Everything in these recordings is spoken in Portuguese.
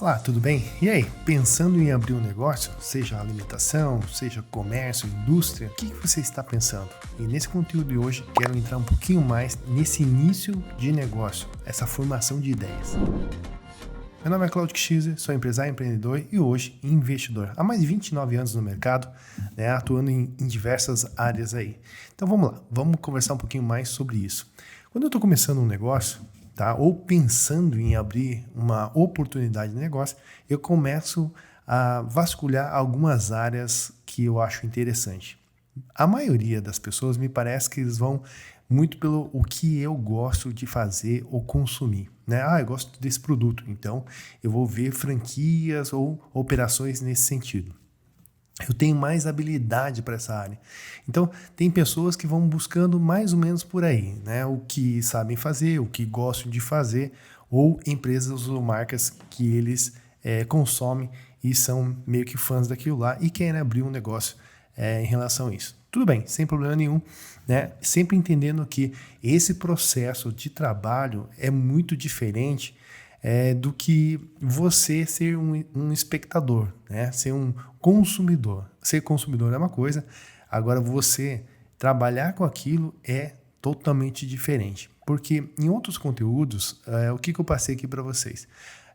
Olá, tudo bem? E aí, pensando em abrir um negócio, seja alimentação, seja comércio, indústria, o que você está pensando? E nesse conteúdo de hoje, quero entrar um pouquinho mais nesse início de negócio, essa formação de ideias. Meu nome é Claudio Kschizzer, sou empresário, empreendedor e hoje investidor. Há mais de 29 anos no mercado, atuando em diversas áreas aí. Então vamos lá, vamos conversar um pouquinho mais sobre isso. Quando eu estou começando um negócio, ou pensando em abrir uma oportunidade de negócio, eu começo a vasculhar algumas áreas que eu acho interessante. A maioria das pessoas me parece que eles vão muito pelo o que eu gosto de fazer ou consumir. Eu gosto desse produto, então eu vou ver franquias ou operações nesse sentido. Eu tenho mais habilidade para essa área. Então, tem pessoas que vão buscando mais ou menos por aí, o que sabem fazer, o que gostam de fazer, ou empresas ou marcas que eles consomem e são meio que fãs daquilo lá e querem abrir um negócio em relação a isso. Tudo bem, sem problema nenhum, sempre entendendo que esse processo de trabalho é muito diferente do que você ser um espectador, ser um consumidor. Ser consumidor é uma coisa, agora você trabalhar com aquilo é totalmente diferente. Porque em outros conteúdos, o que eu passei aqui para vocês?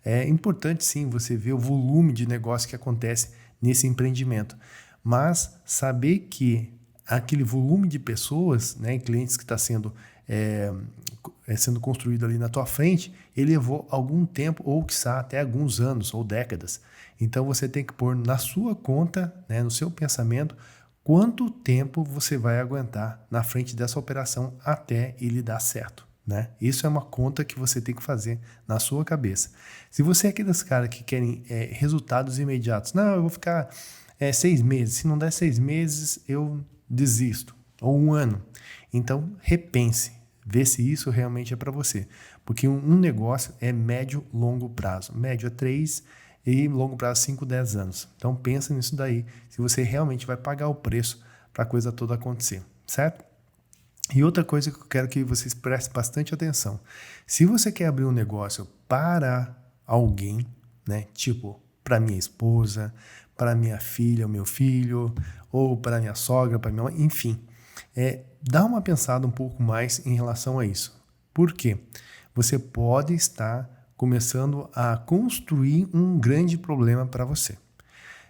É importante sim você ver o volume de negócio que acontece nesse empreendimento, mas saber que aquele volume de pessoas, clientes que está sendo construído ali na tua frente, ele levou algum tempo, ou quiçá até alguns anos ou décadas. Então você tem que pôr na sua conta, no seu pensamento, quanto tempo você vai aguentar na frente dessa operação até ele dar certo. Isso é uma conta que você tem que fazer na sua cabeça. Se você é aqueles caras que querem resultados imediatos, não, eu vou ficar 6 meses, se não der 6 meses eu desisto, ou 1 ano. Então repense, vê se isso realmente é para você, porque um negócio é médio, longo prazo. Médio é 3 e longo prazo 5, 10 anos. Então pensa nisso daí, se você realmente vai pagar o preço para a coisa toda acontecer, certo? E outra coisa que eu quero que vocês prestem bastante atenção, se você quer abrir um negócio para alguém, tipo para minha esposa, para minha filha, o meu filho, ou para minha sogra, para minha mãe, enfim, dá uma pensada um pouco mais em relação a isso. Por quê? Você pode estar começando a construir um grande problema para você.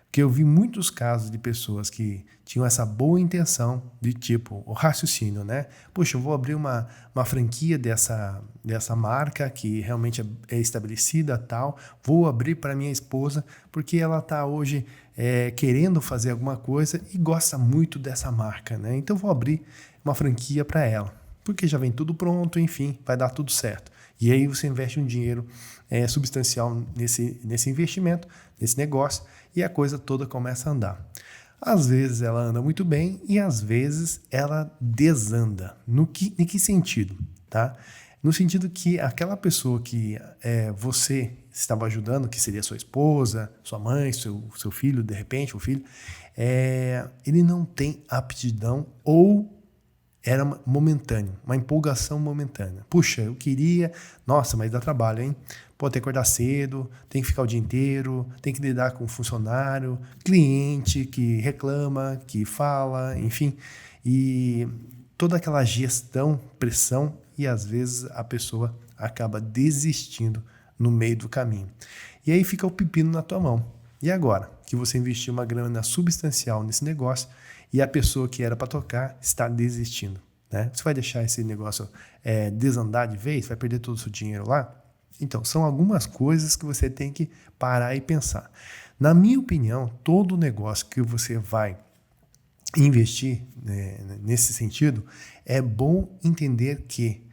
Porque eu vi muitos casos de pessoas que tinham essa boa intenção de tipo, o raciocínio, Poxa, eu vou abrir uma franquia dessa marca que realmente é estabelecida, tal. Vou abrir para minha esposa porque ela está hoje querendo fazer alguma coisa e gosta muito dessa marca, Então vou abrir uma franquia para ela, porque já vem tudo pronto, enfim, vai dar tudo certo. E aí você investe um dinheiro substancial nesse investimento, nesse negócio, e a coisa toda começa a andar. Às vezes ela anda muito bem e às vezes ela desanda. Em que sentido? No sentido que aquela pessoa que você estava ajudando, que seria sua esposa, sua mãe, seu filho, de repente, o filho, ele não tem aptidão ou era momentâneo, uma empolgação momentânea. Puxa, eu queria... Nossa, mas dá trabalho, hein? Pô, tem que acordar cedo, tem que ficar o dia inteiro, tem que lidar com funcionário, cliente que reclama, que fala, enfim. E toda aquela gestão, pressão, e às vezes a pessoa acaba desistindo no meio do caminho. E aí fica o pepino na tua mão. E agora que você investiu uma grana substancial nesse negócio e a pessoa que era para tocar está desistindo, Você vai deixar esse negócio desandar de vez? Vai perder todo o seu dinheiro lá? Então, são algumas coisas que você tem que parar e pensar. Na minha opinião, todo negócio que você vai investir nesse sentido, é bom entender que,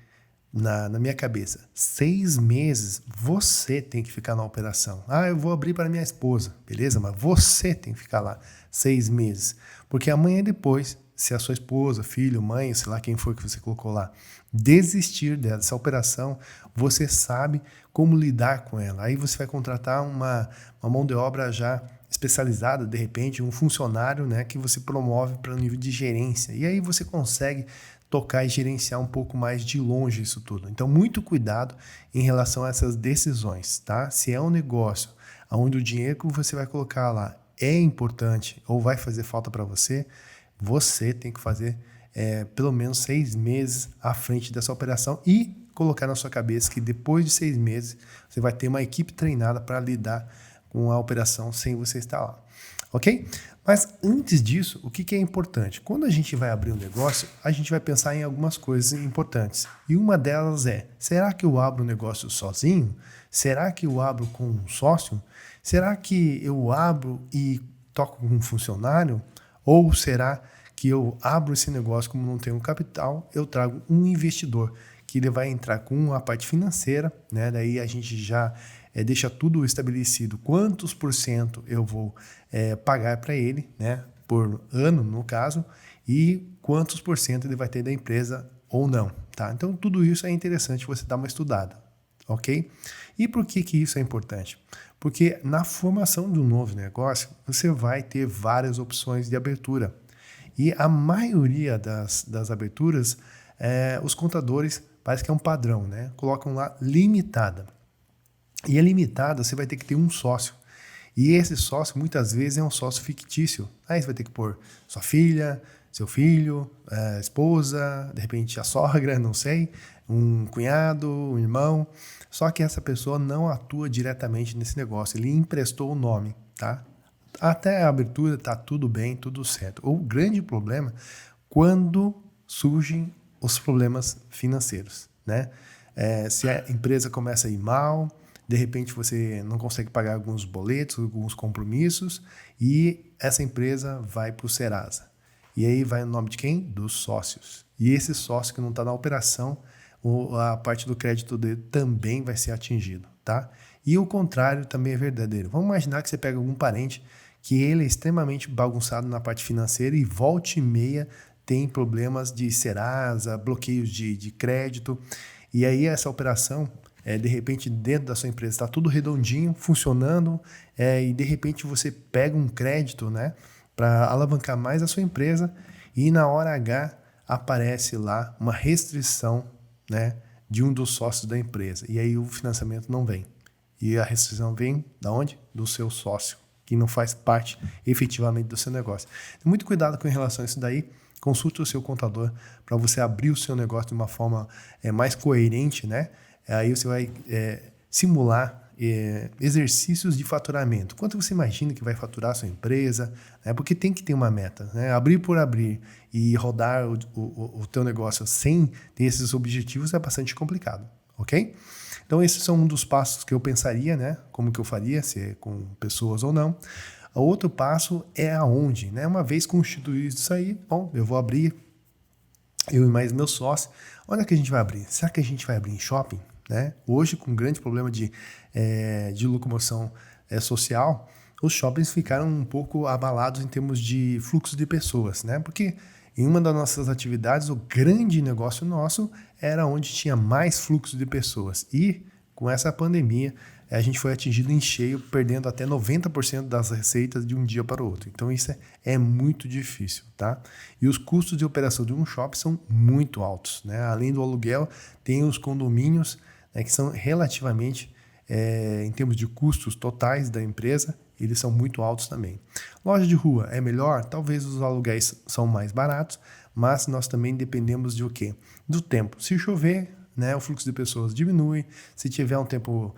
na minha cabeça, 6 meses você tem que ficar na operação. Eu vou abrir para minha esposa, beleza? Mas você tem que ficar lá 6 meses. Porque amanhã depois, se a sua esposa, filho, mãe, sei lá quem for que você colocou lá, desistir dessa operação, você sabe como lidar com ela. Aí você vai contratar uma mão de obra já especializada, de repente, um funcionário que você promove para o nível de gerência. E aí você consegue tocar e gerenciar um pouco mais de longe isso tudo. Então, muito cuidado em relação a essas decisões, tá? Se é um negócio onde o dinheiro que você vai colocar lá é importante ou vai fazer falta para você, você tem que fazer pelo menos 6 meses à frente dessa operação e colocar na sua cabeça que depois de 6 meses você vai ter uma equipe treinada para lidar com a operação sem você estar lá, ok? Mas antes disso, o que é importante? Quando a gente vai abrir um negócio, a gente vai pensar em algumas coisas importantes. E uma delas é, será que eu abro um negócio sozinho? Será que eu abro com um sócio? Será que eu abro e toco com um funcionário? Ou será que eu abro esse negócio como não tenho capital, eu trago um investidor, que ele vai entrar com a parte financeira, né? Daí a gente já deixa tudo estabelecido, quantos por cento eu vou pagar para ele, né? Por ano, no caso, e quantos por cento ele vai ter da empresa ou não, tá? Então, tudo isso é interessante você dar uma estudada, ok? E por que isso é importante? Porque na formação de um novo negócio, você vai ter várias opções de abertura. E a maioria das aberturas, os contadores, parece que é um padrão, né? Colocam lá limitada. E a limitada, você vai ter que ter um sócio. E esse sócio, muitas vezes, é um sócio fictício. Aí você vai ter que pôr sua filha, seu filho, esposa, de repente a sogra, não sei, um cunhado, um irmão. Só que essa pessoa não atua diretamente nesse negócio. Ele emprestou o nome, tá? Até a abertura está tudo bem, tudo certo. O grande problema quando surgem os problemas financeiros, né? Se a empresa começa a ir mal, de repente você não consegue pagar alguns boletos, alguns compromissos e essa empresa vai para o Serasa. E aí vai no nome de quem? Dos sócios. E esse sócio que não está na operação, a parte do crédito dele também vai ser atingido, tá? E o contrário também é verdadeiro. Vamos imaginar que você pega algum parente que ele é extremamente bagunçado na parte financeira e volta e meia tem problemas de Serasa, bloqueios de crédito. E aí essa operação, de repente dentro da sua empresa está tudo redondinho, funcionando, e de repente você pega um crédito, né, para alavancar mais a sua empresa e na hora H aparece lá uma restrição, né, de um dos sócios da empresa. E aí o financiamento não vem. E a restrição vem da onde? Do seu sócio, que não faz parte efetivamente do seu negócio. Então, muito cuidado com relação a isso daí. Consulte o seu contador para você abrir o seu negócio de uma forma mais coerente, né? Aí você vai simular exercícios de faturamento. Quanto você imagina que vai faturar a sua empresa? Né? Porque tem que ter uma meta, né? Abrir por abrir e rodar o teu negócio sem ter esses objetivos é bastante complicado, ok? Então, esses são um dos passos que eu pensaria, né? Como que eu faria, se é com pessoas ou não. O outro passo é aonde, né? Uma vez constituído isso aí, bom, eu vou abrir, eu e mais meus sócios. Onde é que a gente vai abrir? Será que a gente vai abrir em shopping? Né? Hoje, com um grande problema de locomoção social, os shoppings ficaram um pouco abalados em termos de fluxo de pessoas, né? Porque em uma das nossas atividades, o grande negócio nosso era onde tinha mais fluxo de pessoas. E com essa pandemia, a gente foi atingido em cheio, perdendo até 90% das receitas de um dia para o outro. Então isso é muito difícil, tá? E os custos de operação de um shopping são muito altos, né? Além do aluguel, tem os condomínios, né, que são relativamente, em termos de custos totais da empresa, eles são muito altos também. Loja de rua é melhor? Talvez os aluguéis são mais baratos, mas nós também dependemos de o quê? Do tempo. Se chover, né, o fluxo de pessoas diminui. Se tiver um tempo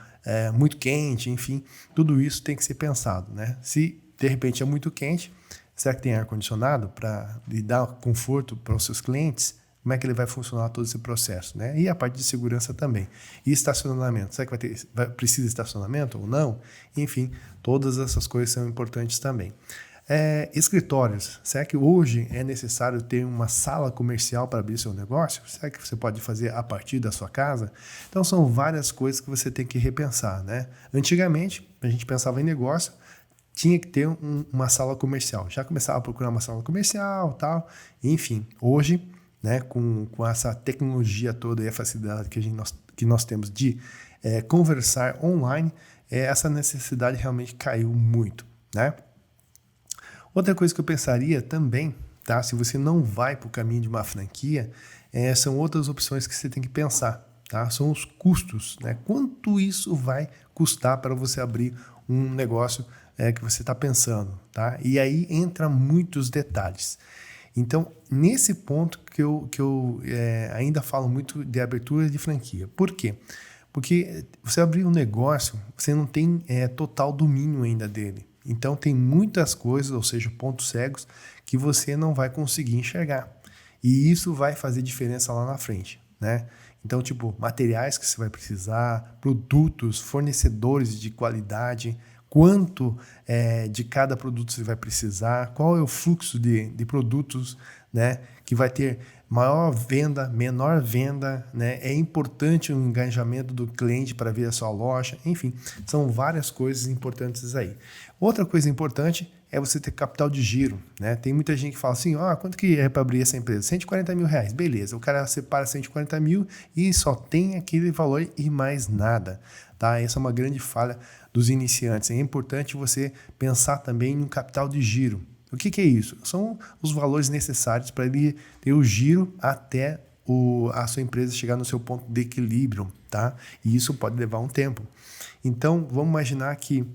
muito quente, enfim, tudo isso tem que ser pensado, né? Se de repente é muito quente, será que tem ar-condicionado para dar conforto para os seus clientes? Como é que ele vai funcionar todo esse processo, né? E a parte de segurança também. E estacionamento. Será que precisa de estacionamento ou não? Enfim, todas essas coisas são importantes também. Escritórios. Será que hoje é necessário ter uma sala comercial para abrir seu negócio? Será que você pode fazer a partir da sua casa? Então, são várias coisas que você tem que repensar, né? Antigamente, a gente pensava em negócio, tinha que ter uma sala comercial. Já começava a procurar uma sala comercial, tal. Enfim, hoje, né, com essa tecnologia toda e a facilidade que nós temos de conversar online, essa necessidade realmente caiu muito, né? Outra coisa que eu pensaria também, tá? Se você não vai para o caminho de uma franquia, são outras opções que você tem que pensar, tá? São os custos, né? Quanto isso vai custar para você abrir um negócio que você está pensando, tá? E aí entra muitos detalhes. Então, nesse ponto que eu ainda falo muito de abertura de franquia. Por quê? Porque você abrir um negócio, você não tem total domínio ainda dele. Então, tem muitas coisas, ou seja, pontos cegos, que você não vai conseguir enxergar. E isso vai fazer diferença lá na frente, né? Então, tipo, materiais que você vai precisar, produtos, fornecedores de qualidade, quanto de cada produto você vai precisar, qual é o fluxo de produtos, né, que vai ter maior venda, menor venda, né? É importante o engajamento do cliente para ver a sua loja, enfim, são várias coisas importantes aí. Outra coisa importante é você ter capital de giro, né? Tem muita gente que fala assim, quanto que é para abrir essa empresa? 140 mil reais, beleza, o cara separa 140 mil e só tem aquele valor e mais nada, tá? Essa é uma grande falha dos iniciantes. É importante você pensar também no capital de giro. O que é isso? São os valores necessários para ele ter o giro até a sua empresa chegar no seu ponto de equilíbrio, tá? E isso pode levar um tempo. Então, vamos imaginar que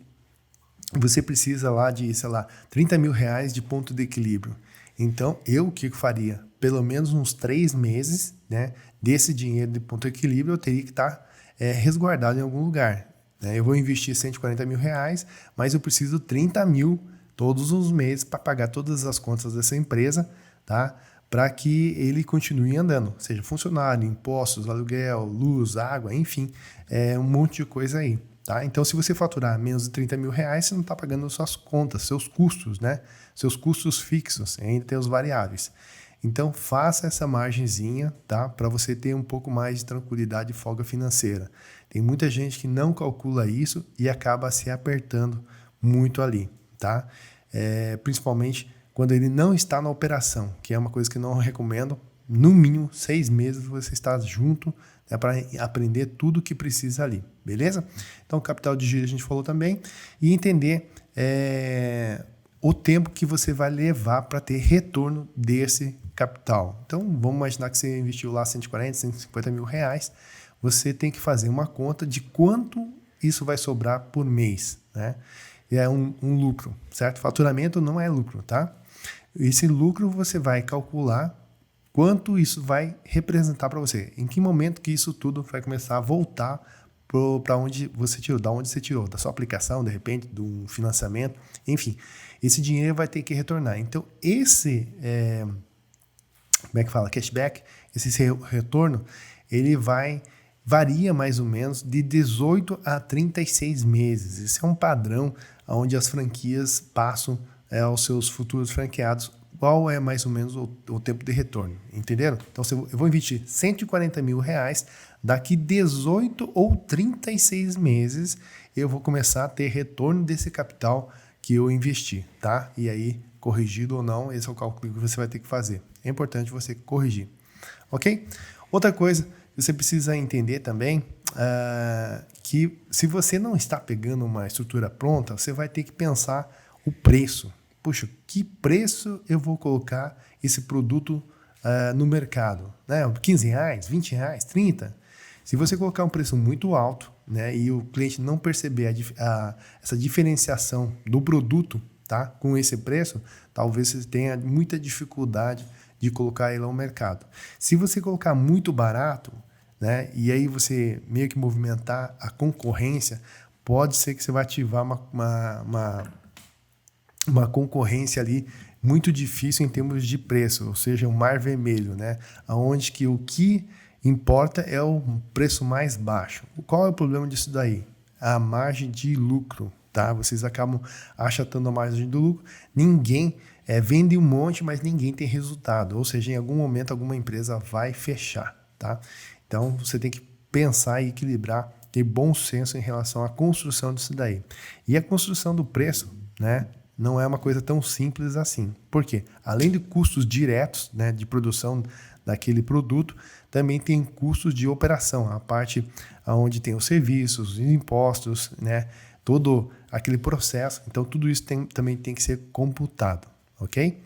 você precisa lá de, sei lá, 30 mil reais de ponto de equilíbrio. Então, o que eu faria? Pelo menos uns 3 meses, né, desse dinheiro de ponto de equilíbrio eu teria que estar resguardado em algum lugar. Né? Eu vou investir 140 mil reais, mas eu preciso 30 mil todos os meses para pagar todas as contas dessa empresa, tá? Para que ele continue andando, seja funcionário, impostos, aluguel, luz, água, enfim, um monte de coisa aí. Tá? Então, se você faturar menos de 30 mil reais, você não está pagando suas contas, seus custos, né? Seus custos fixos, ainda tem os variáveis. Então, faça essa margenzinha, tá? Para você ter um pouco mais de tranquilidade e folga financeira. Tem muita gente que não calcula isso e acaba se apertando muito ali, tá? Principalmente quando ele não está na operação, que é uma coisa que eu não recomendo. No mínimo 6 meses você está junto, né, para aprender tudo o que precisa ali, beleza? Então, capital de giro a gente falou também. E entender o tempo que você vai levar para ter retorno desse capital. Então, vamos imaginar que você investiu lá 140, 150 mil reais. Você tem que fazer uma conta de quanto isso vai sobrar por mês, né? É um lucro, certo? Faturamento não é lucro, tá? Esse lucro você vai calcular quanto isso vai representar para você. Em que momento que isso tudo vai começar a voltar para onde você tirou, da onde você tirou, da sua aplicação, de repente, de um financiamento, enfim. Esse dinheiro vai ter que retornar. Então, esse, como é que fala? Cashback, esse retorno, ele varia mais ou menos de 18 a 36 meses. Esse é um padrão onde as franquias passam aos seus futuros franqueados. Qual é mais ou menos o tempo de retorno, entenderam? Então, se eu vou investir 140 mil reais, daqui 18 ou 36 meses, eu vou começar a ter retorno desse capital que eu investi, tá? E aí, corrigido ou não, esse é o cálculo que você vai ter que fazer. É importante você corrigir, ok? Outra coisa, você precisa entender também que se você não está pegando uma estrutura pronta, você vai ter que pensar o preço. Puxa, que preço eu vou colocar esse produto no mercado? Né? 15 reais, 20 reais, 30? Se você colocar um preço muito alto, né, e o cliente não perceber essa diferenciação do produto, tá, com esse preço, talvez você tenha muita dificuldade de colocar ele ao mercado. Se você colocar muito barato, né, e aí você meio que movimentar a concorrência, pode ser que você vai ativar uma concorrência ali muito difícil em termos de preço, ou seja, um mar vermelho, né? Onde que o que importa é o preço mais baixo. Qual é o problema disso daí? A margem de lucro, tá? Vocês acabam achatando a margem do lucro. Ninguém vende um monte, mas ninguém tem resultado. Ou seja, em algum momento alguma empresa vai fechar, tá? Então você tem que pensar e equilibrar, ter bom senso em relação à construção disso daí. E a construção do preço, né? Não é uma coisa tão simples assim. Por quê? Além de custos diretos, né, de produção daquele produto, também tem custos de operação, a parte onde tem os serviços, os impostos, né, todo aquele processo. Então, tudo isso também tem que ser computado, ok?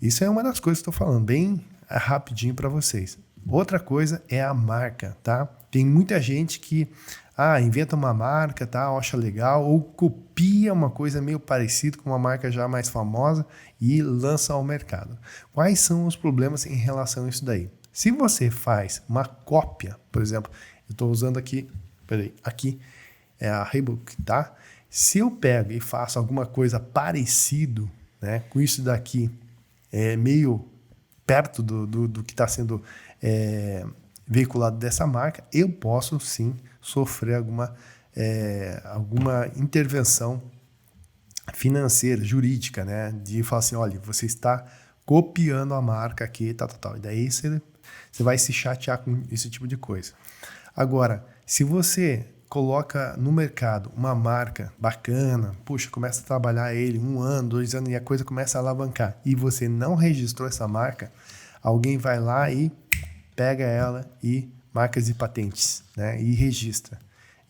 Isso é uma das coisas que estou falando, bem rapidinho para vocês. Outra coisa é a marca, tá? Tem muita gente que inventa uma marca, tá? Acha legal, ou copia uma coisa meio parecida com uma marca já mais famosa e lança ao mercado. Quais são os problemas em relação a isso daí? Se você faz uma cópia, por exemplo, eu estou usando aqui, aqui é a Reebok, tá? Se eu pego e faço alguma coisa parecido, né, com isso daqui, meio perto do que está sendo veiculado dessa marca, eu posso sim sofrer alguma intervenção financeira, jurídica, né? De falar assim, olha, você está copiando a marca aqui, tal. E daí você vai se chatear com esse tipo de coisa. Agora, se você coloca no mercado uma marca bacana, puxa, começa a trabalhar ele 1 ano, 2 anos e a coisa começa a alavancar e você não registrou essa marca, alguém vai lá e pega ela e marcas e patentes, né? E registra.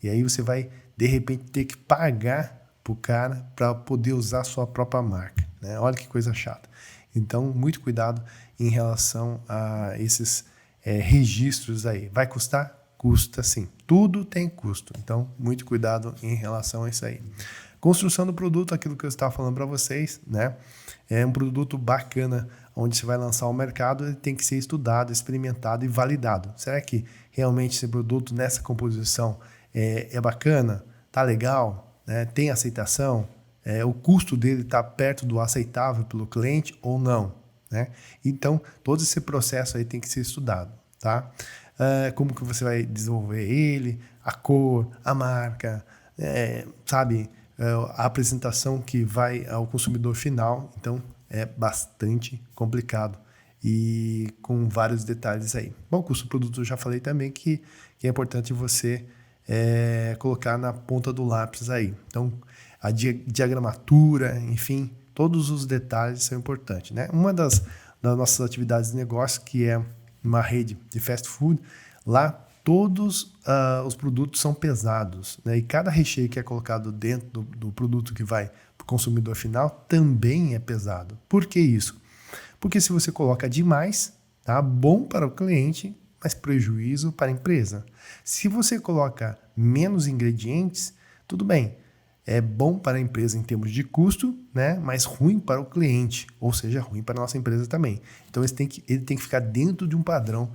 E aí você vai, de repente, ter que pagar pro cara para poder usar a sua própria marca, né? Olha que coisa chata. Então, muito cuidado em relação a esses registros aí. Vai custar? Custa sim. Tudo tem custo. Então, muito cuidado em relação a isso aí. Construção do produto, aquilo que eu estava falando para vocês, né? É um produto bacana, onde você vai lançar ao mercado, ele tem que ser estudado, experimentado e validado. Será que realmente esse produto nessa composição é bacana? Tá legal? Né? Tem aceitação? O custo dele está perto do aceitável pelo cliente ou não? Né? Então, todo esse processo aí tem que ser estudado, tá? Como que você vai desenvolver ele, a cor, a marca, sabe? A apresentação que vai ao consumidor final. Então, é bastante complicado e com vários detalhes aí. Bom, o custo do produto eu já falei também que é importante você colocar na ponta do lápis aí. Então, a diagramatura, enfim, todos os detalhes são importantes, né? Uma das nossas atividades de negócio, que é uma rede de fast food, lá todos os produtos são pesados, né? E cada recheio que é colocado dentro do produto que vai para o consumidor final também é pesado. Por que isso? Porque se você coloca demais, tá bom para o cliente, mas prejuízo para a empresa. Se você coloca menos ingredientes, tudo bem. É bom para a empresa em termos de custo, né? Mas ruim para o cliente, ou seja, ruim para a nossa empresa também. Então, ele tem que ficar dentro de um padrão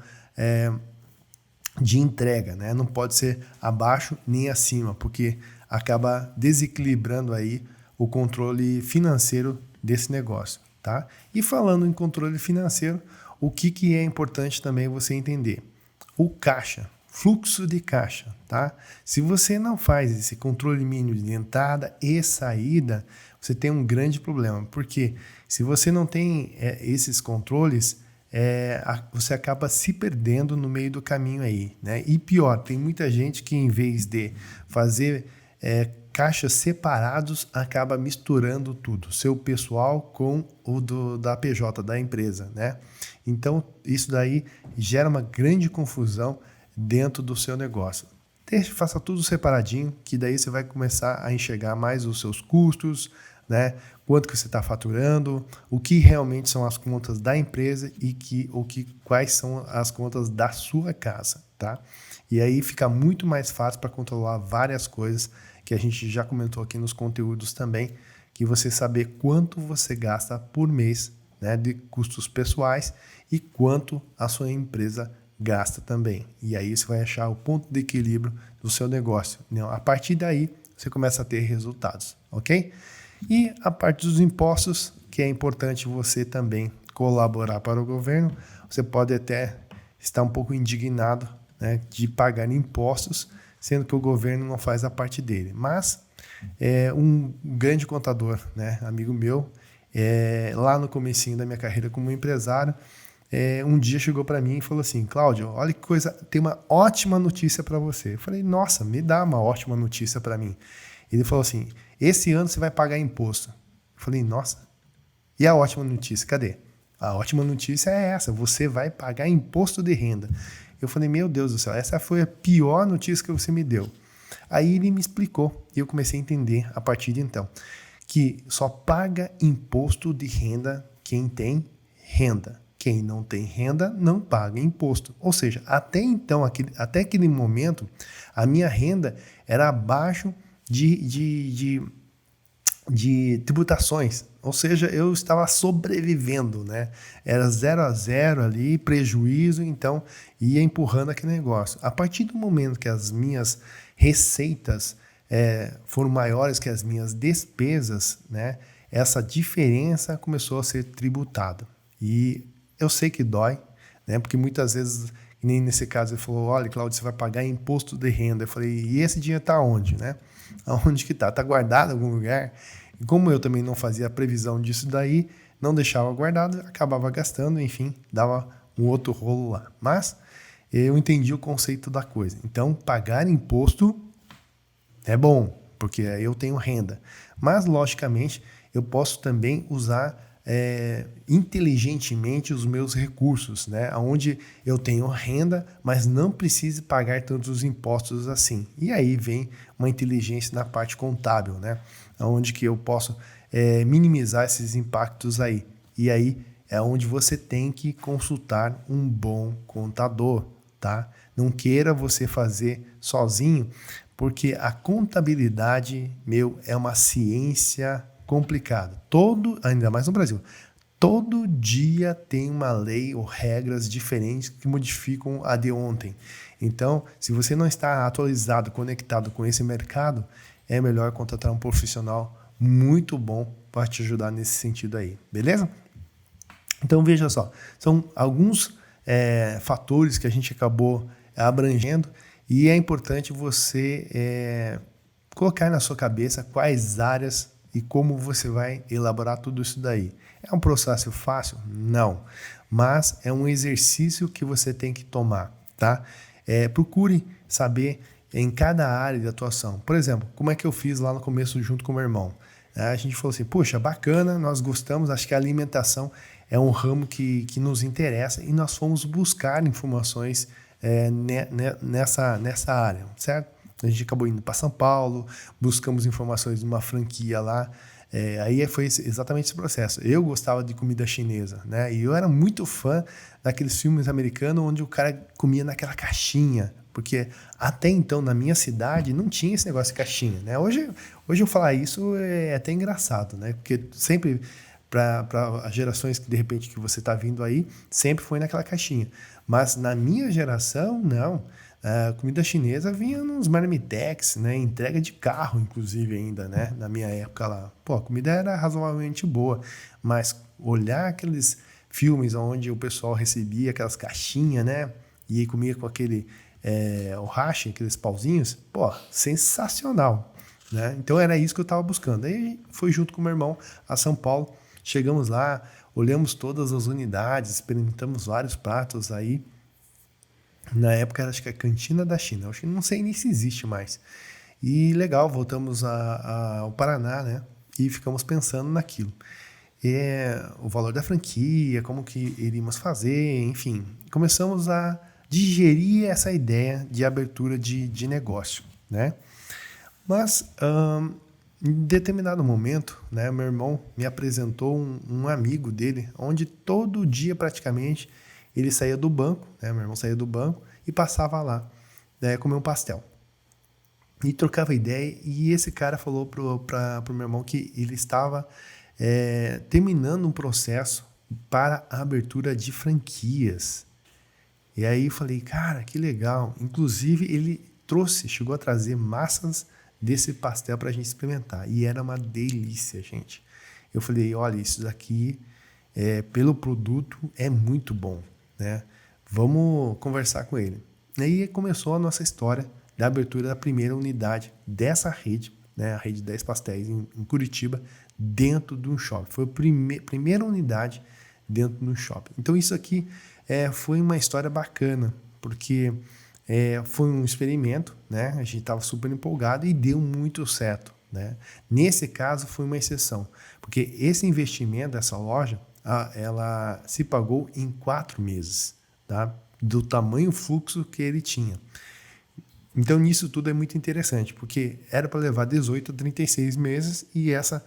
de entrega, né? Não pode ser abaixo nem acima, porque acaba desequilibrando aí o controle financeiro desse negócio, tá? E falando em controle financeiro, o que é importante também você entender? O caixa, fluxo de caixa, tá? Se você não faz esse controle mínimo de entrada e saída, você tem um grande problema, porque se você não tem esses controles, você acaba se perdendo no meio do caminho aí, né? E pior, tem muita gente que em vez de fazer caixas separados, acaba misturando tudo, seu pessoal com o da PJ, da empresa, né? Então, isso daí gera uma grande confusão dentro do seu negócio. Faça tudo separadinho, que daí você vai começar a enxergar mais os seus custos, né? Quanto que você está faturando, o que realmente são as contas da empresa e quais são as contas da sua casa, tá? E aí fica muito mais fácil para controlar várias coisas que a gente já comentou aqui nos conteúdos também, que você saber quanto você gasta por mês, né, de custos pessoais e quanto a sua empresa gasta também. E aí você vai achar o ponto de equilíbrio do seu negócio. A partir daí, você começa a ter resultados, ok? E a parte dos impostos, que é importante você também colaborar para o governo. Você pode até estar um pouco indignado, né, de pagar impostos, sendo que o governo não faz a parte dele. Mas um grande contador, né, amigo meu, lá no comecinho da minha carreira como empresário, um dia chegou para mim e falou assim: Cláudio, olha que coisa, tem uma ótima notícia para você. Eu falei: nossa, me dá uma ótima notícia para mim. Ele falou assim: esse ano você vai pagar imposto. Eu falei: nossa, e a ótima notícia, cadê? A ótima notícia é essa: você vai pagar imposto de renda. Eu falei: meu Deus do céu, essa foi a pior notícia que você me deu. Aí ele me explicou e eu comecei a entender a partir de então que só paga imposto de renda quem tem renda. quem não tem renda não paga imposto. Ou seja, até então, até aquele momento, a minha renda era abaixo de tributações, ou seja, eu estava sobrevivendo, né? Era 0 a 0 ali, prejuízo, então ia empurrando aquele negócio. A partir do momento que as minhas receitas foram maiores que as minhas despesas, né? Essa diferença começou a ser tributada. E eu sei que dói, né? Porque muitas vezes, nem nesse caso, ele falou, olha, Cláudio, você vai pagar imposto de renda. Eu falei, e esse dinheiro está onde, né? Aonde que está? Está guardado em algum lugar? E como eu também não fazia a previsão disso daí, não deixava guardado, acabava gastando, enfim, dava um outro rolo lá. Mas eu entendi o conceito da coisa. Então, pagar imposto é bom, porque aí eu tenho renda. Mas, logicamente, eu posso também usar inteligentemente os meus recursos, né? Onde eu tenho renda, mas não preciso pagar tantos impostos assim. E aí vem uma inteligência na parte contábil, né? Onde que eu posso minimizar esses impactos aí. E aí é onde você tem que consultar um bom contador, tá? Não queira você fazer sozinho, porque a contabilidade, é uma ciência complicada. Ainda mais no Brasil, todo dia tem uma lei ou regras diferentes que modificam a de ontem. Então, se você não está atualizado, conectado com esse mercado, é melhor contratar um profissional muito bom para te ajudar nesse sentido aí, beleza? Então, veja só, são alguns fatores que a gente acabou abrangendo e é importante você colocar na sua cabeça quais áreas e como você vai elaborar tudo isso daí. É um processo fácil? Não. Mas é um exercício que você tem que tomar, tá? Procure saber em cada área de atuação. Por exemplo, como é que eu fiz lá no começo junto com o meu irmão? A gente falou assim, poxa, bacana, nós gostamos, acho que a alimentação é um ramo que nos interessa e nós fomos buscar informações nessa área, certo? A gente acabou indo para São Paulo, buscamos informações de uma franquia lá. Aí foi exatamente esse processo. Eu gostava de comida chinesa, né? E eu era muito fã daqueles filmes americanos onde o cara comia naquela caixinha, porque até então na minha cidade não tinha esse negócio de caixinha, né? Hoje eu falar isso é até engraçado, né? Porque sempre para as gerações que de repente que você está vindo aí, sempre foi naquela caixinha. Mas na minha geração, não. A comida chinesa vinha nos marmitex, né? Entrega de carro, inclusive, ainda, né? Na minha época lá. Pô, a comida era razoavelmente boa, mas olhar aqueles filmes onde o pessoal recebia aquelas caixinhas, né? E comia com aquele o hashi, aqueles pauzinhos, pô, sensacional, né? Então era isso que eu estava buscando. Aí fui junto com o meu irmão a São Paulo, chegamos lá, olhamos todas as unidades, experimentamos vários pratos aí. Na época, acho que é a Cantina da China. Acho que não sei nem se existe mais. E legal, voltamos ao Paraná, né? E ficamos pensando naquilo. O valor da franquia, como que iríamos fazer, enfim. Começamos a digerir essa ideia de abertura de negócio, né? Mas, em determinado momento, né, meu irmão me apresentou um amigo dele, onde todo dia praticamente ele saía do banco, né, meu irmão saía do banco e passava lá, né, comer um pastel. E trocava ideia, e esse cara falou pro meu irmão que ele estava terminando um processo para a abertura de franquias. E aí eu falei, cara, que legal. Inclusive, ele chegou a trazer massas desse pastel para a gente experimentar. E era uma delícia, gente. Eu falei, olha, isso daqui, pelo produto, é muito bom, né? Vamos conversar com ele. E aí começou a nossa história da abertura da primeira unidade dessa rede, né? A rede 10 pastéis em Curitiba, dentro de um shopping. Foi a primeira unidade dentro de um shopping. Então isso aqui foi uma história bacana, porque foi um experimento, né? A gente estava super empolgado e deu muito certo, né? Nesse caso foi uma exceção, porque esse investimento dessa loja, ela se pagou em 4 meses, tá? Do tamanho fluxo que ele tinha. Então nisso tudo é muito interessante, porque era para levar 18 a 36 meses e essa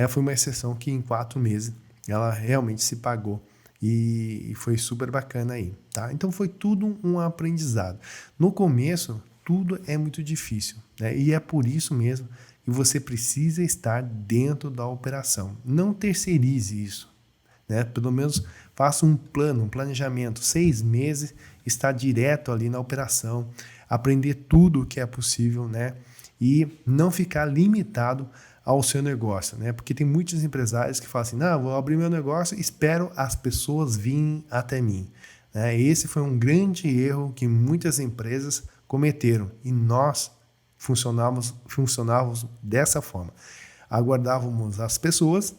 foi uma exceção que em 4 meses ela realmente se pagou. e foi super bacana aí, tá? Então foi tudo um aprendizado. No começo, tudo é muito difícil, né? E é por isso mesmo que você precisa estar dentro da operação. Não terceirize isso, né? Pelo menos faça um plano, um planejamento. 6 meses, estar direto ali na operação, aprender tudo o que é possível, né? E não ficar limitado ao seu negócio, né? Porque tem muitos empresários que falam assim, não, vou abrir meu negócio, espero as pessoas virem até mim. Né? Esse foi um grande erro que muitas empresas cometeram e nós funcionávamos dessa forma. Aguardávamos as pessoas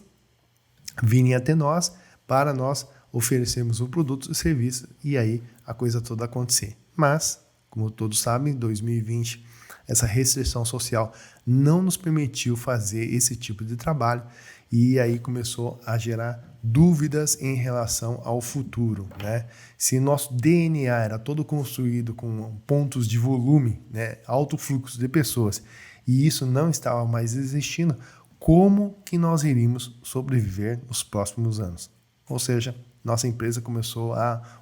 virem até nós para nós oferecermos o produto e o serviço e aí a coisa toda acontecer. Mas, como todos sabem, 2020, essa restrição social não nos permitiu fazer esse tipo de trabalho e aí começou a gerar dúvidas em relação ao futuro, né? Se nosso DNA era todo construído com pontos de volume, né, alto fluxo de pessoas, e isso não estava mais existindo, como que nós iríamos sobreviver nos próximos anos? Ou seja, nossa empresa começou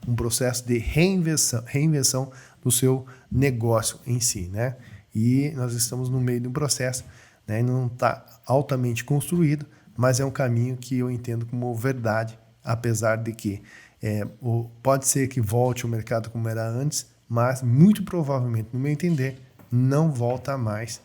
um processo de reinvenção do seu negócio em si, né? E nós estamos no meio de um processo, né? Não está altamente construído, mas é um caminho que eu entendo como verdade, apesar de que pode ser que volte o mercado como era antes, mas muito provavelmente, no meu entender, não volta mais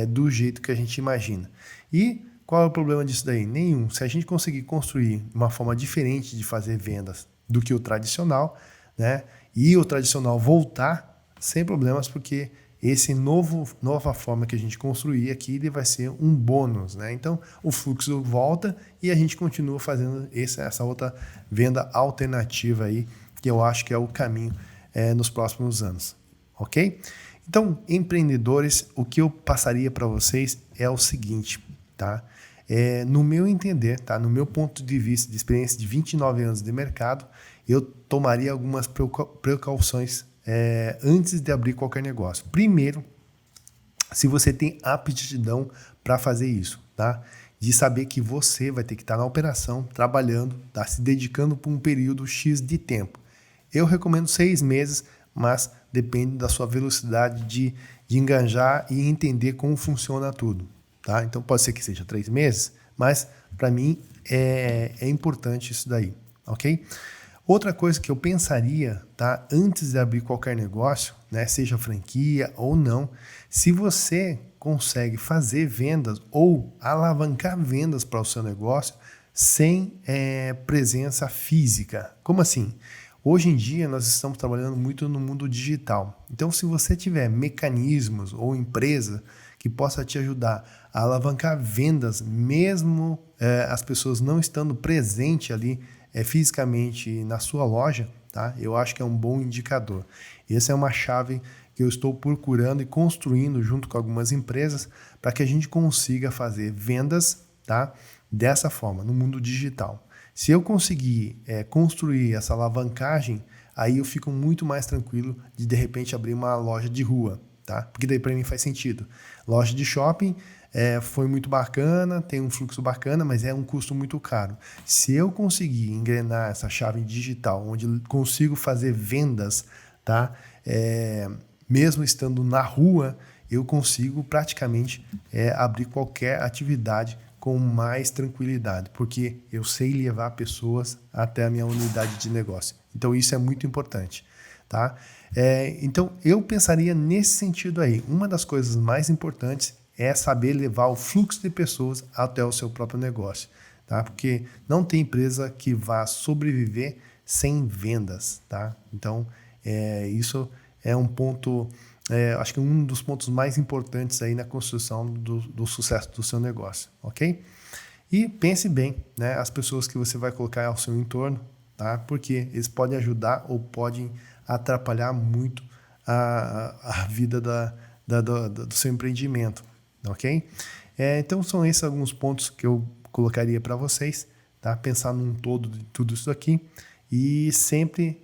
do jeito que a gente imagina. E qual é o problema disso daí? Nenhum. Se a gente conseguir construir uma forma diferente de fazer vendas do que o tradicional, né, e o tradicional voltar, sem problemas, porque esse nova forma que a gente construir aqui, ele vai ser um bônus, né? Então, o fluxo volta e a gente continua fazendo essa outra venda alternativa aí, que eu acho que é o caminho nos próximos anos, ok? Então, empreendedores, o que eu passaria para vocês é o seguinte, tá? No meu entender, tá? No meu ponto de vista de experiência de 29 anos de mercado, eu tomaria algumas precauções antes de abrir qualquer negócio. Primeiro, se você tem aptidão para fazer isso, tá? De saber que você vai ter que estar na operação, trabalhando, tá? Se dedicando por um período X de tempo. Eu recomendo 6 meses, mas depende da sua velocidade de engajar e entender como funciona tudo, tá? Então pode ser que seja 3 meses, mas para mim é importante isso daí, ok? Outra coisa que eu pensaria, tá, antes de abrir qualquer negócio, né, seja franquia ou não, se você consegue fazer vendas ou alavancar vendas para o seu negócio sem presença física. Como assim? Hoje em dia nós estamos trabalhando muito no mundo digital. Então, se você tiver mecanismos ou empresa que possa te ajudar a alavancar vendas, mesmo as pessoas não estando presentes ali fisicamente na sua loja, tá? Eu acho que é um bom indicador. Essa é uma chave que eu estou procurando e construindo junto com algumas empresas para que a gente consiga fazer vendas, tá? Dessa forma, no mundo digital. Se eu conseguir construir essa alavancagem, aí eu fico muito mais tranquilo de repente abrir uma loja de rua, tá? Porque daí para mim faz sentido. Loja de shopping foi muito bacana, tem um fluxo bacana, mas é um custo muito caro. Se eu conseguir engrenar essa chave digital, onde eu consigo fazer vendas, tá? Mesmo estando na rua, eu consigo praticamente abrir qualquer atividade com mais tranquilidade, porque eu sei levar pessoas até a minha unidade de negócio. Então isso é muito importante, tá? Então eu pensaria nesse sentido aí. Uma das coisas mais importantes é saber levar o fluxo de pessoas até o seu próprio negócio, tá? Porque não tem empresa que vá sobreviver sem vendas, tá? Então isso é um ponto, acho que um dos pontos mais importantes aí na construção do sucesso do seu negócio, ok? E pense bem, né, as pessoas que você vai colocar ao seu entorno, tá? Porque eles podem ajudar ou podem atrapalhar muito a vida do seu empreendimento, ok? Então são esses alguns pontos que eu colocaria para vocês, tá? Pensar num todo de tudo isso aqui e sempre,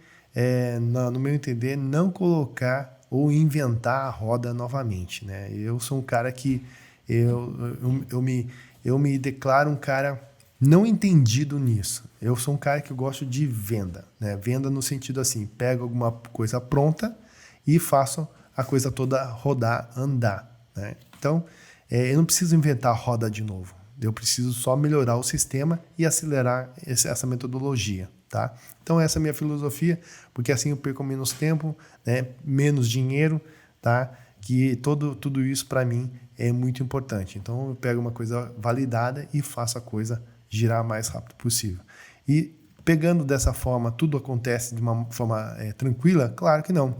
no meu entender, não colocar ou inventar a roda novamente, né? Eu sou um cara que eu me declaro um cara não entendido nisso. Eu sou um cara que eu gosto de venda, né? Venda no sentido assim, pego alguma coisa pronta e faço a coisa toda rodar, andar, né? Então, eu não preciso inventar a roda de novo. Eu preciso só melhorar o sistema e acelerar essa metodologia, tá? Então, essa é a minha filosofia, porque assim eu perco menos tempo, né? Menos dinheiro, tá? Que tudo isso para mim é muito importante. Então, eu pego uma coisa validada e faço a coisa girar o mais rápido possível. E pegando dessa forma, tudo acontece de uma forma tranquila? Claro que não.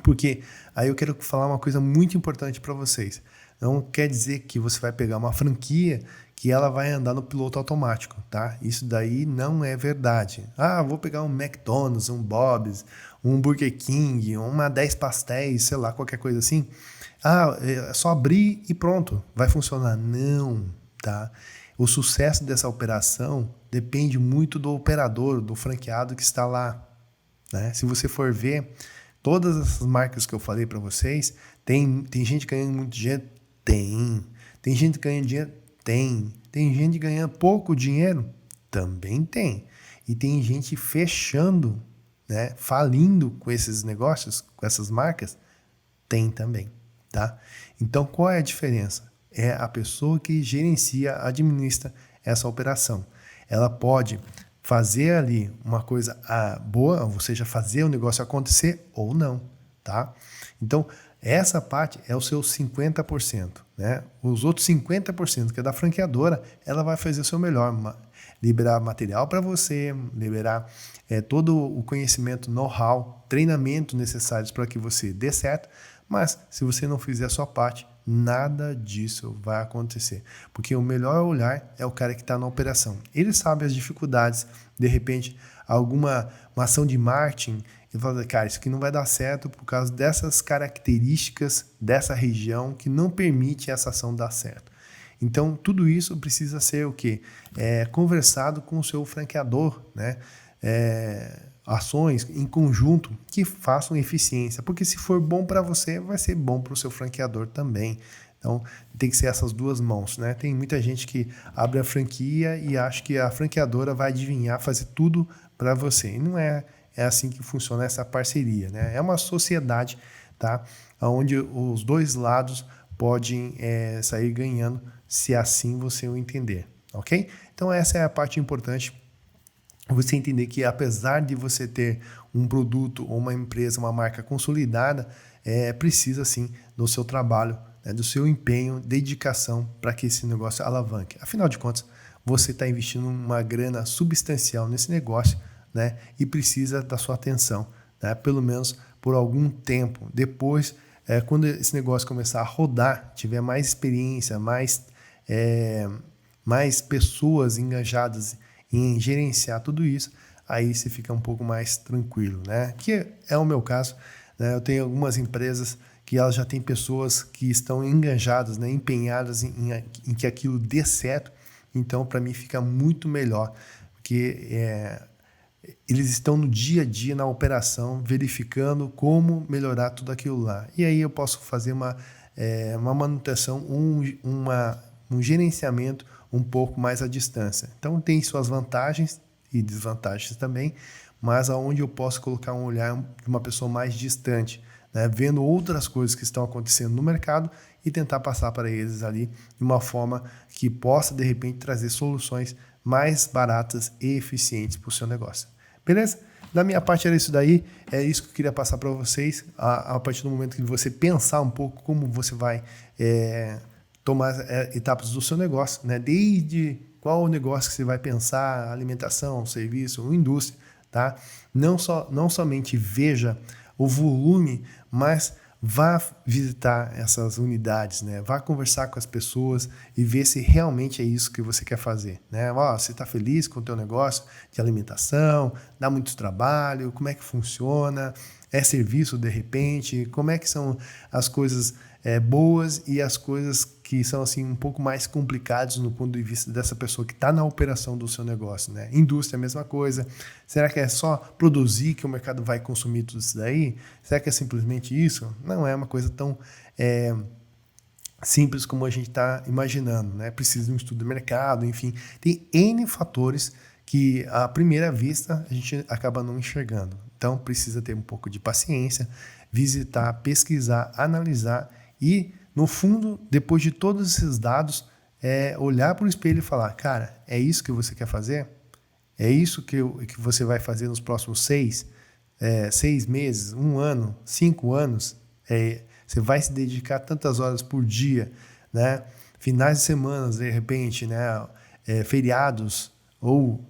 Porque aí eu quero falar uma coisa muito importante para vocês. Não quer dizer que você vai pegar uma franquia que ela vai andar no piloto automático, tá? Isso daí não é verdade. Ah, vou pegar um McDonald's, um Bob's, um Burger King, uma 10 pastéis, sei lá, qualquer coisa assim. Ah, é só abrir e pronto, vai funcionar. Não, tá? O sucesso dessa operação depende muito do operador, do franqueado que está lá, né? Se você for ver, todas essas marcas que eu falei para vocês, tem gente ganhando muito dinheiro? Tem. Tem gente ganhando dinheiro? Tem. Tem gente ganhando pouco dinheiro? Também tem. E tem gente fechando, né? Falindo com esses negócios, com essas marcas? Tem também, tá? Então, qual é a diferença? É a pessoa que gerencia, administra essa operação. Ela pode fazer ali uma coisa boa, ou seja, fazer o negócio acontecer ou não, tá? Então, essa parte é o seu 50%, né? Os outros 50%, que é da franqueadora, ela vai fazer o seu melhor, liberar material para você, liberar todo o conhecimento, know-how, treinamento necessários para que você dê certo, mas se você não fizer a sua parte, nada disso vai acontecer. Porque o melhor olhar é o cara que está na operação. Ele sabe as dificuldades, de repente, uma ação de marketing, ele fala, cara, isso aqui não vai dar certo por causa dessas características dessa região que não permite essa ação dar certo. Então, tudo isso precisa ser o quê? Conversado com o seu franqueador, né? Ações em conjunto que façam eficiência, porque se for bom para você, vai ser bom para o seu franqueador também. Então, tem que ser essas duas mãos, né? Tem muita gente que abre a franquia e acha que a franqueadora vai adivinhar, fazer tudo para você. E não é assim que funciona essa parceria, né? É uma sociedade, tá? Onde os dois lados podem sair ganhando, se assim você o entender, ok? Então, essa é a parte importante. Você entender que apesar de você ter um produto ou uma empresa, uma marca consolidada, precisa sim do seu trabalho, né, do seu empenho, dedicação para que esse negócio alavanque. Afinal de contas, você está investindo uma grana substancial nesse negócio, né, e precisa da sua atenção, né, pelo menos por algum tempo. Depois, quando esse negócio começar a rodar, tiver mais experiência, mais pessoas engajadas em gerenciar tudo isso, aí você fica um pouco mais tranquilo, né? Que é o meu caso, né? Eu tenho algumas empresas que elas já têm pessoas que estão engajadas, né? Empenhadas em que aquilo dê certo, então para mim fica muito melhor, porque eles estão no dia a dia na operação, verificando como melhorar tudo aquilo lá. E aí eu posso fazer uma manutenção, um gerenciamento um pouco mais à distância. Então tem suas vantagens e desvantagens também, mas aonde eu posso colocar um olhar de uma pessoa mais distante, né, vendo outras coisas que estão acontecendo no mercado e tentar passar para eles ali de uma forma que possa, de repente, trazer soluções mais baratas e eficientes para o seu negócio. Beleza? Da minha parte era isso daí, é isso que eu queria passar para vocês, a partir do momento que você pensar um pouco como você vai tomar etapas do seu negócio, né? Desde qual o negócio que você vai pensar, alimentação, serviço ou indústria, tá? Não somente veja o volume, mas vá visitar essas unidades, né? Vá conversar com as pessoas e ver se realmente é isso que você quer fazer, né? Você está feliz com o teu negócio de alimentação, dá muito trabalho, como é que funciona, é serviço de repente, como é que são as coisas boas e as coisas que são assim um pouco mais complicadas no ponto de vista dessa pessoa que está na operação do seu negócio, né? Indústria é a mesma coisa. Será que é só produzir que o mercado vai consumir tudo isso daí? Será que é simplesmente isso? Não é uma coisa tão simples como a gente está imaginando, né? Precisa de um estudo de mercado, enfim, tem N fatores que à primeira vista a gente acaba não enxergando. Então precisa ter um pouco de paciência, visitar, pesquisar, analisar e, no fundo, depois de todos esses dados, olhar para o espelho e falar, cara, é isso que você quer fazer? É isso que você vai fazer nos próximos 6 meses, 1 ano, 5 anos? Você vai se dedicar tantas horas por dia, né? Finais de semana, de repente, né? Feriados ou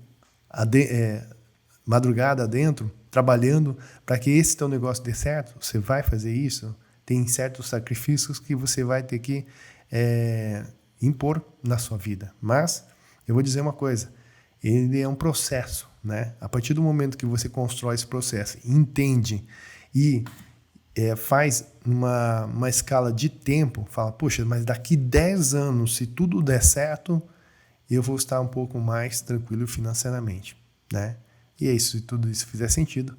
madrugada dentro, trabalhando para que esse teu negócio dê certo? Você vai fazer isso? Tem certos sacrifícios que você vai ter que impor na sua vida. Mas eu vou dizer uma coisa, ele é um processo, né? A partir do momento que você constrói esse processo, entende e faz uma escala de tempo, fala, poxa, mas daqui 10 anos, se tudo der certo, eu vou estar um pouco mais tranquilo financeiramente, né? E é isso, se tudo isso fizer sentido,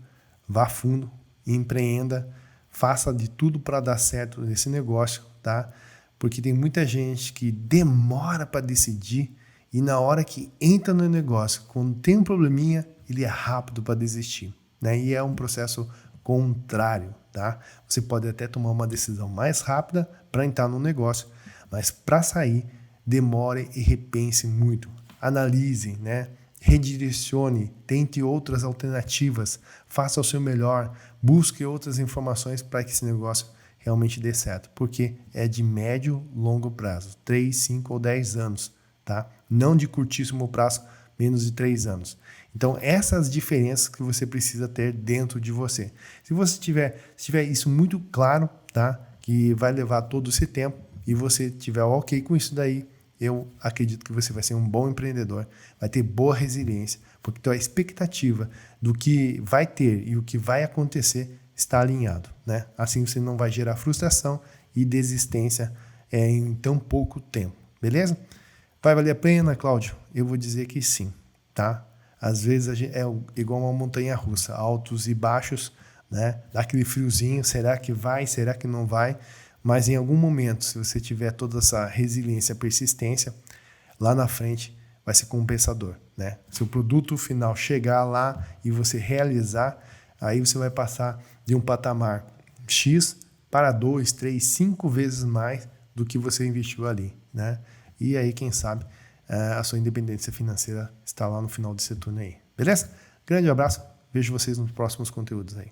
vá fundo, empreenda, faça de tudo para dar certo nesse negócio, tá? Porque tem muita gente que demora para decidir e na hora que entra no negócio, quando tem um probleminha, ele é rápido para desistir, né? E é um processo contrário, tá? Você pode até tomar uma decisão mais rápida para entrar no negócio, mas para sair, demore e repense muito. Analise, né? Redirecione, tente outras alternativas, faça o seu melhor, busque outras informações para que esse negócio realmente dê certo, porque é de médio longo prazo, 3, 5 ou 10 anos, tá? Não de curtíssimo prazo, menos de 3 anos. Então, essas diferenças que você precisa ter dentro de você. Se você tiver isso muito claro, tá? Que vai levar todo esse tempo e você tiver ok com isso daí, eu acredito que você vai ser um bom empreendedor, vai ter boa resiliência, porque a expectativa do que vai ter e o que vai acontecer está alinhado, né? Assim você não vai gerar frustração e desistência em tão pouco tempo, beleza? Vai valer a pena, Cláudio? Eu vou dizer que sim, tá? Às vezes é igual uma montanha-russa, altos e baixos, né? Dá aquele friozinho, será que vai, será que não vai? Mas em algum momento, se você tiver toda essa resiliência, persistência, lá na frente vai ser compensador, né? Se o produto final chegar lá e você realizar, aí você vai passar de um patamar X para 2, 3, 5 vezes mais do que você investiu ali, né? E aí, quem sabe, a sua independência financeira está lá no final desse turno aí. Beleza? Grande abraço, vejo vocês nos próximos conteúdos aí.